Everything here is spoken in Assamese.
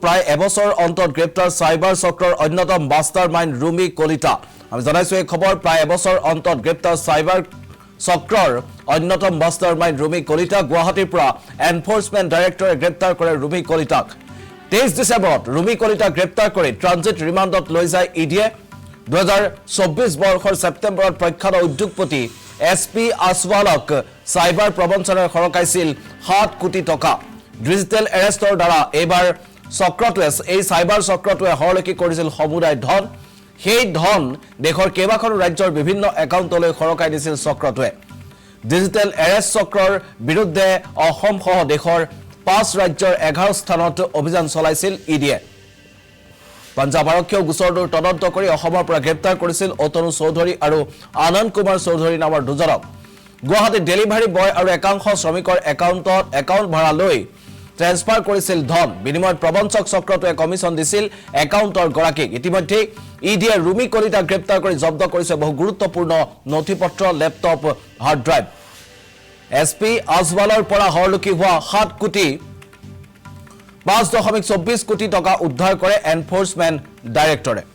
প্ৰায় এবছৰ অন্তত গ্ৰেপ্তাৰ সাইবাৰ চক্ৰৰ অন্যতম মাষ্টাৰ মাইণ্ড ৰুমি কলিতা আমি জানাইছো এই খবৰ প্ৰায় এবছৰ অন্তত গ্ৰেপ্তাৰ সাইবাৰ চক্ৰৰ অন্যতম মাষ্টাৰ মাইণ্ড ৰুমি কলিতা গুৱাহাটীৰ পৰা এনফোৰ্সমেন্ট ডাইৰেক্টৰে গ্ৰেপ্তাৰ কৰে ৰুমি কলিতাক 23 ডিসেম্বৰত ৰুমি কলিতাক গ্ৰেপ্তাৰ কৰি ট্ৰানজিট ৰিমাণ্ডত লৈ যায় ইডিয়ে 2024 বৰ্ষৰ ছেপ্টেম্বৰত প্ৰখ্যাত উদ্যোগপতি এছপি আসৱালক সাইবাৰ প্ৰবঞ্চনাৰ খৰকাইছিল 7 কোটি টকা ডিজিটেল এৰেষ্টৰ দ্বাৰা এবাৰ চক্ৰটোৱে এই সাইবাৰ চক্ৰটোৱে হৰলকি কৰিছিল সমুদায় ধন সেই ধন দেশৰ কেইবাখন ৰাজ্যৰ বিভিন্ন একাউণ্টলৈ খৰকাই দিছিল চক্ৰটোৱে ডিজিটেল এৰেষ্ট চক্ৰৰ বিৰুদ্ধে অসম সহ দেশৰ 5 ৰাজ্যৰ 11 স্থানত অভিযান চলাইছিল ইডিয়ে পাঞ্জাব আৰক্ষীয়ে গোচৰটোৰ তদন্ত কৰি অসমৰ পৰা গ্ৰেপ্তাৰ কৰিছিল অতনু চৌধুৰী আৰু আনন্দ কুমাৰ চৌধুৰী নামৰ দুজনক গুৱাহাটী ডেলিভাৰী বয় আৰু একাংশ শ্ৰমিকৰ একাউণ্ট ভাড়া লৈ ট্ৰান্সফাৰ কৰিছিল ধন বিনিময়ত প্ৰবঞ্চক চক্ৰটোৱে কমিছন দিছিল একাউণ্টৰ গৰাকীক ইতিমধ্যে ইডিয়ে ৰুমি কলিতাক গ্ৰেপ্তাৰ কৰি জব্দ কৰিছে বহু গুৰুত্বপূৰ্ণ নথিপত্ৰ লেপটপ হাৰ্ড ড্ৰাইভ এছপি আসৱালৰ পৰা হৰলকি হোৱা 7 কোটি 5.24 কোটি টকা উদ্ধাৰ কৰে এনফোৰ্সমেন্ট ডাইৰেক্টৰে